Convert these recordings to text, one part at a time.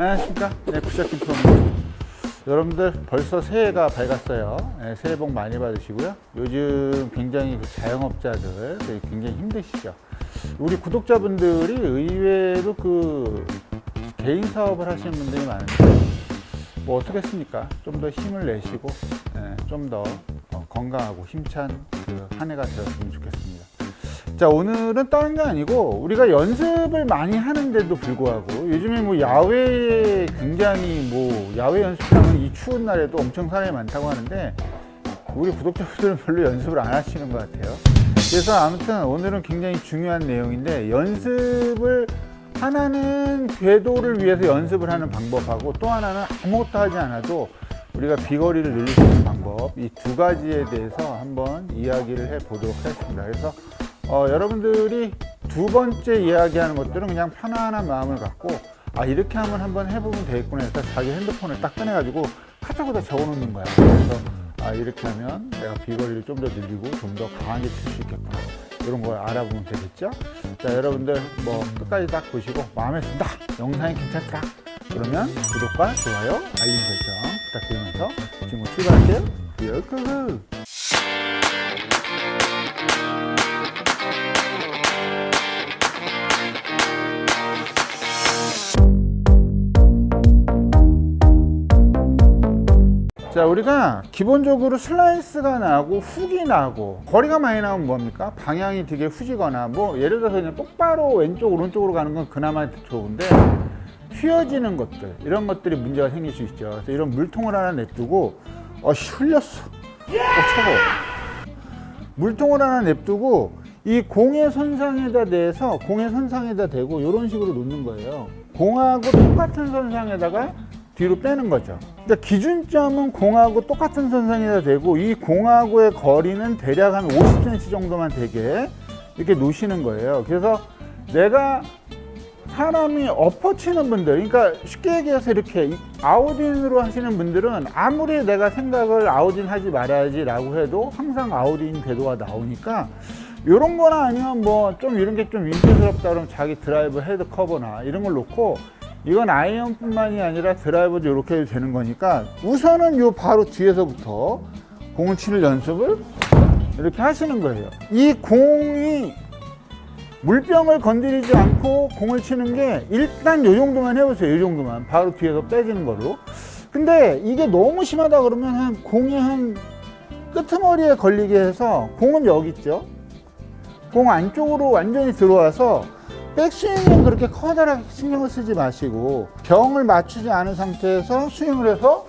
안녕하십니까. 네, 굿샷 김프로입니다. 여러분들 벌써 새해가 밝았어요. 네, 새해 복 많이 받으시고요. 요즘 굉장히 자영업자들 굉장히 힘드시죠. 우리 구독자분들이 의외로 개인 사업을 하시는 분들이 많은데 뭐 어떻겠습니까? 좀 더 힘을 내시고 좀 더 건강하고 힘찬 한 해가 되었으면 좋겠습니다. 자, 오늘은 다른 게 아니고 우리가 연습을 많이 하는데도 불구하고 요즘에 뭐 야외에 굉장히 야외 연습하는 이 추운 날에도 엄청 사람이 많다고 하는데 우리 구독자분들은 별로 연습을 안 하시는 것 같아요. 그래서 아무튼 오늘은 굉장히 중요한 내용인데, 연습을 하나는 궤도를 위해서 연습을 하는 방법하고 또 하나는 아무것도 하지 않아도 우리가 비거리를 늘릴 수 있는 방법, 이 두 가지에 대해서 한번 이야기를 해 보도록 하겠습니다. 그래서 여러분들이 두 번째 이야기하는 것들은 그냥 편안한 마음을 갖고 이렇게 한번 해보면 되겠구나 해서 자기 핸드폰을 딱 꺼내가지고 카타고다 적어놓는 거야. 그래서 이렇게 하면 내가 비거리를 좀 더 늘리고 좀 더 강하게 칠 수 있겠구나, 이런 걸 알아보면 되겠죠. 자, 여러분들 끝까지 딱 보시고 마음에 든다, 영상이 괜찮다 그러면 구독과 좋아요, 알림 설정 부탁드리면서 지금 출발할게요. 끄끄. 자, 우리가 기본적으로 슬라이스가 나고 훅이 나고 거리가 많이 나오면 뭡니까? 방향이 되게 후지거나 예를 들어서 그냥 똑바로 왼쪽 오른쪽으로 가는 건 그나마 좋은데 휘어지는 것들, 이런 것들이 문제가 생길 수 있죠. 그래서 이런 물통을 하나 냅두고 흘렸어. 차가워. 물통을 하나 냅두고 이 공의 선상에다 대서 공의 선상에다 대고 이런 식으로 놓는 거예요. 공하고 똑같은 선상에다가 뒤로 빼는 거죠. 그러니까 기준점은 공하고 똑같은 선상에다 대고 이 공하고의 거리는 대략 한 50cm 정도만 되게 이렇게 놓으시는 거예요. 그래서 내가 사람이 엎어치는 분들, 그러니까 쉽게 얘기해서 이렇게 아웃인으로 하시는 분들은 아무리 내가 생각을 아웃인 하지 말아야지 라고 해도 항상 아웃인 궤도가 나오니까 이런 거나 아니면 좀 이런 게 좀 윈드스럽다 그러면 자기 드라이브 헤드 커버나 이런 걸 놓고, 이건 아이언뿐만이 아니라 드라이버도 이렇게 해도 되는 거니까 우선은 요 바로 뒤에서부터 공을 치는 연습을 이렇게 하시는 거예요. 이 공이 물병을 건드리지 않고 공을 치는 게 일단 요 정도만 해보세요. 요 정도만 바로 뒤에서 빼지는 걸로. 근데 이게 너무 심하다 그러면 공이 한 끄트머리에 걸리게 해서, 공은 여기 있죠. 공 안쪽으로 완전히 들어와서 백스윙은 그렇게 커다랗게 신경을 쓰지 마시고 병을 맞추지 않은 상태에서 스윙을 해서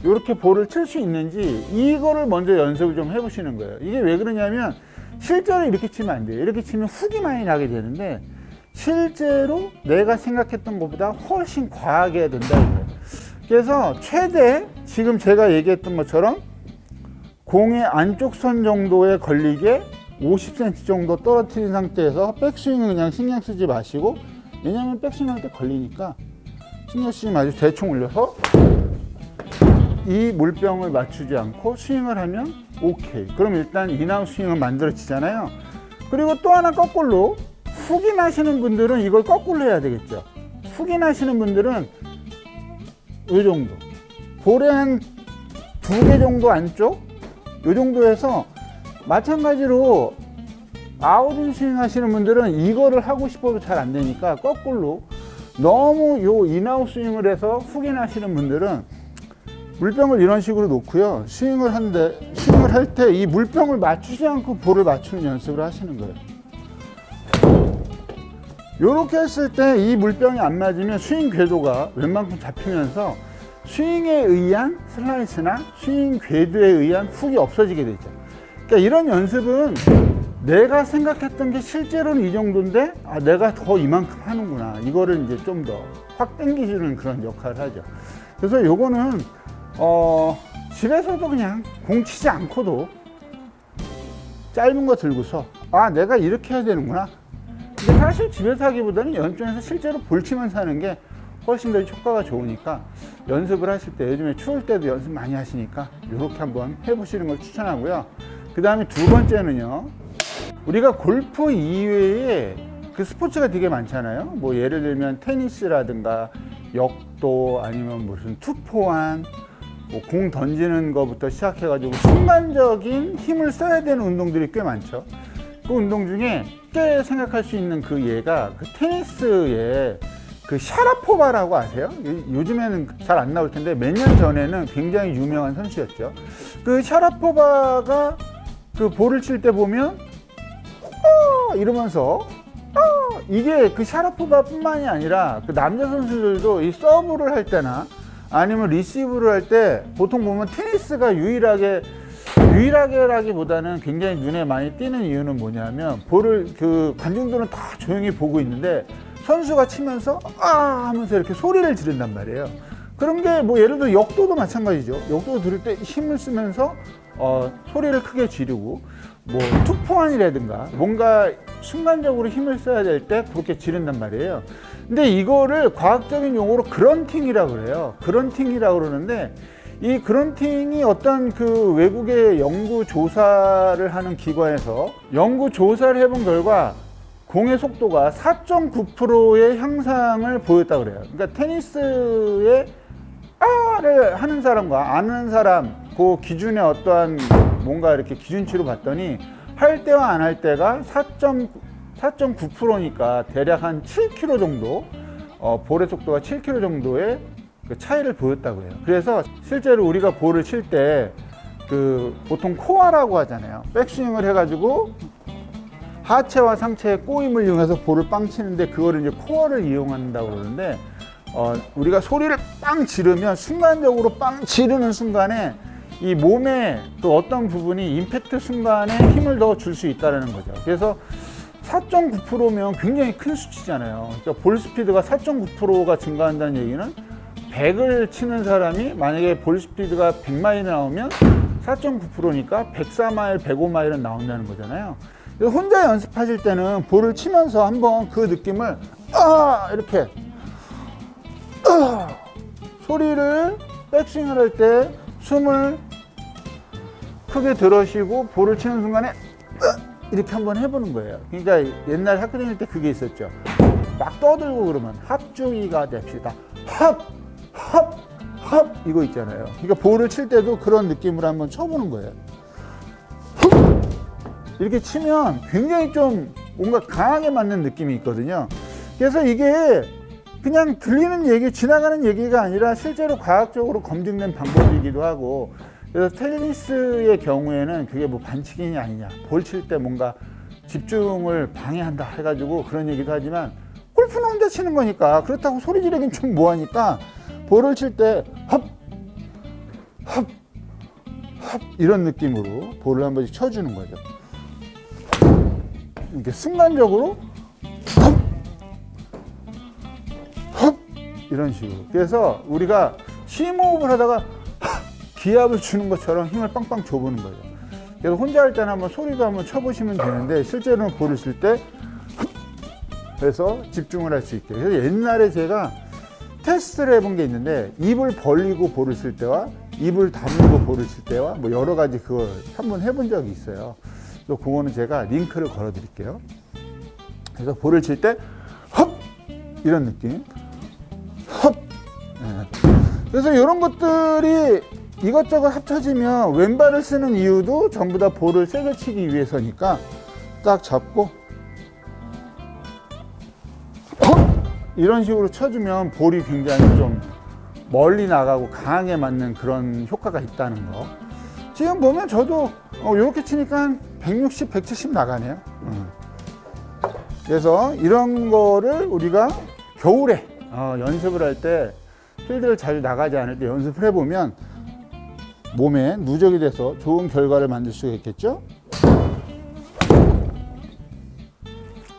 이렇게 볼을 칠 수 있는지 이거를 먼저 연습을 좀 해보시는 거예요. 이게 왜 그러냐면 실제로 이렇게 치면 안 돼요. 이렇게 치면 훅이 많이 나게 되는데 실제로 내가 생각했던 것보다 훨씬 과하게 된다 이거예요. 그래서 최대 지금 제가 얘기했던 것처럼 공의 안쪽 선 정도에 걸리게 50cm 정도 떨어뜨린 상태에서 백스윙은 그냥 신경 쓰지 마시고, 왜냐면 백스윙 할 때 걸리니까 신경 쓰지 마시고 대충 올려서 이 물병을 맞추지 않고 스윙을 하면 오케이. 그럼 일단 인아웃 스윙은 만들어지잖아요. 그리고 또 하나 거꾸로, 훅이 나시는 분들은 이걸 거꾸로 해야 되겠죠. 훅이 나시는 분들은 이 정도, 볼에 한 2개 정도 안쪽 이 정도에서, 마찬가지로 아웃인 스윙 하시는 분들은 이거를 하고 싶어도 잘 안 되니까 거꾸로, 너무 요 인아웃 스윙을 해서 훅인 하시는 분들은 물병을 이런 식으로 놓고요, 스윙을 할 때 이 물병을 맞추지 않고 볼을 맞추는 연습을 하시는 거예요. 요렇게 했을 때 이 물병이 안 맞으면 스윙 궤도가 웬만큼 잡히면서 스윙에 의한 슬라이스나 스윙 궤도에 의한 훅이 없어지게 되죠. 그러니까 이런 연습은 내가 생각했던 게 실제로는 이 정도인데 내가 더 이만큼 하는구나, 이거를 이제 좀 더 확 당기주는 그런 역할을 하죠. 그래서 요거는 집에서도 그냥 공 치지 않고도 짧은 거 들고서 내가 이렇게 해야 되는구나. 근데 사실 집에서 하기보다는 연습장에서 실제로 볼 치면서 하는 게 훨씬 더 효과가 좋으니까, 연습을 하실 때, 요즘에 추울 때도 연습 많이 하시니까 이렇게 한번 해보시는 걸 추천하고요. 그 다음에 두 번째는요, 우리가 골프 이외에 그 스포츠가 되게 많잖아요. 뭐 예를 들면 테니스라든가 역도 아니면 무슨 투포환, 뭐 공 던지는 것부터 시작해가지고 순간적인 힘을 써야 되는 운동들이 꽤 많죠. 그 운동 중에 쉽게 생각할 수 있는 그 예가 그 테니스의 그 샤라포바라고 아세요? 요즘에는 잘 안 나올 텐데 몇 년 전에는 굉장히 유명한 선수였죠. 그 샤라포바가 그 볼을 칠 때 보면 이러면서 이게 그 샤라포바뿐만이 아니라 그 남자 선수들도 이 서브를 할 때나 아니면 리시브를 할 때 보통 보면 테니스가 유일하게라기보다는 굉장히 눈에 많이 띄는 이유는 뭐냐면 볼을 그 관중들은 다 조용히 보고 있는데 선수가 치면서 하면서 이렇게 소리를 지른단 말이에요. 그런 게 뭐 예를 들어 역도도 마찬가지죠. 역도 들을 때 힘을 쓰면서 소리를 크게 지르고 뭐 투포환이라든가 뭔가 순간적으로 힘을 써야 될 때 그렇게 지른단 말이에요. 근데 이거를 과학적인 용어로 그런팅이라고 그래요. 그런팅이라고 그러는데 이 그런팅이 어떤 그 외국의 연구 조사를 하는 기관에서 연구 조사를 해본 결과 공의 속도가 4.9%의 향상을 보였다고 그래요. 그러니까 테니스에 를 하는 사람과 안 하는 사람 그 기준의 어떠한 뭔가 이렇게 기준치로 봤더니 할 때와 안 할 때가 4.9%니까 대략 한 7km 정도 볼의 속도가 7km 정도의 그 차이를 보였다고 해요. 그래서 실제로 우리가 볼을 칠 때 그 보통 코어라고 하잖아요. 백스윙을 해가지고 하체와 상체의 꼬임을 이용해서 볼을 빵 치는데 그거를 이제 코어를 이용한다고 그러는데 우리가 소리를 빵 지르면 순간적으로 빵 지르는 순간에 이 몸의 그 어떤 부분이 임팩트 순간에 힘을 더 줄 수 있다는 거죠. 그래서 4.9%면 굉장히 큰 수치잖아요. 그러니까 볼 스피드가 4.9%가 증가한다는 얘기는 100을 치는 사람이 만약에 볼 스피드가 100마일 나오면 4.9%니까 104마일, 105마일은 나온다는 거잖아요. 그래서 혼자 연습하실 때는 볼을 치면서 한번 그 느낌을 이렇게 소리를 백스윙을 할 때 숨을 크게 들어쉬고 볼을 치는 순간에 이렇게 한번 해보는 거예요. 그러니까 옛날 학교 다닐 때 그게 있었죠. 막 떠들고 그러면 합주기가 됩시다. 합 이거 있잖아요. 그러니까 볼을 칠 때도 그런 느낌으로 한번 쳐보는 거예요. 이렇게 치면 굉장히 좀 뭔가 강하게 맞는 느낌이 있거든요. 그래서 이게 그냥 들리는 얘기, 지나가는 얘기가 아니라 실제로 과학적으로 검증된 방법이기도 하고, 그래서 테니스의 경우에는 그게 뭐 반칙이냐 아니냐, 볼 칠 때 뭔가 집중을 방해한다 해가지고 그런 얘기도 하지만 골프는 혼자 치는 거니까 그렇다고 소리 지르긴 좀 뭐하니까 볼을 칠 때 이런 느낌으로 볼을 한 번씩 쳐주는 거죠. 이렇게 순간적으로 이런 식으로. 그래서 우리가 심호흡을 하다가 기압을 주는 것처럼 힘을 빵빵 줘보는 거죠. 그래서 혼자 할 때는 한번 소리도 한번 쳐보시면 되는데 실제로는 볼을 칠 때 그래서 집중을 할 수 있게. 그래서 옛날에 제가 테스트를 해본 게 있는데 입을 벌리고 볼을 칠 때와 입을 다물고 볼을 칠 때와 뭐 여러 가지 그걸 한번 해본 적이 있어요. 그래서 그거는 제가 링크를 걸어 드릴게요. 그래서 볼을 칠 때 이런 느낌. 그래서 이런 것들이 이것저것 합쳐지면 왼발을 쓰는 이유도 전부 다 볼을 세게 치기 위해서니까 딱 잡고 이런 식으로 쳐주면 볼이 굉장히 좀 멀리 나가고 강하게 맞는 그런 효과가 있다는 거. 지금 보면 저도 이렇게 치니까 한 160, 170 나가네요. 그래서 이런 거를 우리가 겨울에 연습을 할 때 필드를 자주 나가지 않을 때 연습을 해보면 몸에 누적이 돼서 좋은 결과를 만들 수가 있겠죠.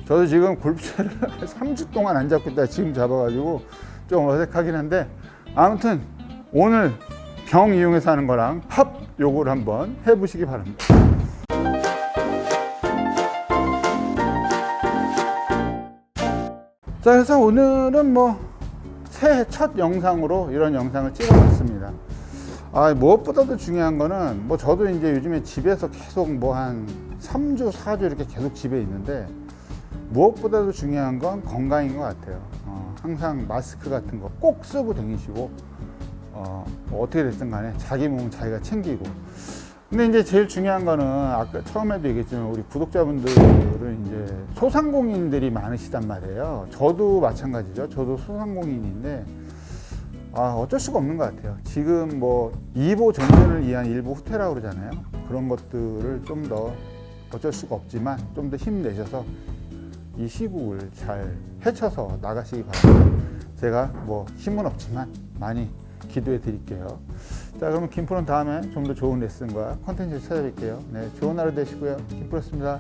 저도 지금 골프채를 3주 동안 안 잡고 있다가 지금 잡아가지고 좀 어색하긴 한데, 아무튼 오늘 병 이용해서 하는 거랑 요거를 한번 해보시기 바랍니다. 자, 그래서 오늘은 뭐 새해 첫 영상으로 이런 영상을 찍어봤습니다. 무엇보다도 중요한 거는 뭐 저도 이제 요즘에 집에서 계속 뭐 한 3주, 4주 이렇게 계속 집에 있는데 무엇보다도 중요한 건 건강인 것 같아요. 항상 마스크 같은 거 꼭 쓰고 다니시고 어떻게 됐든 간에 자기 몸은 자기가 챙기고. 근데 이제 제일 중요한 거는 아까 처음에도 얘기했지만 우리 구독자분들은 이제 소상공인들이 많으시단 말이에요. 저도 마찬가지죠. 저도 소상공인인데 어쩔 수가 없는 것 같아요. 지금 뭐 2보 전전을 위한 1보 후퇴라고 그러잖아요. 그런 것들을 좀 더 어쩔 수가 없지만 좀 더 힘내셔서 이 시국을 잘 헤쳐서 나가시기 바랍니다. 제가 뭐 힘은 없지만 많이 기도해 드릴게요. 자, 그러면 김프로는 다음에 좀 더 좋은 레슨과 컨텐츠를 찾아뵐게요. 네, 좋은 하루 되시고요. 김프로였습니다.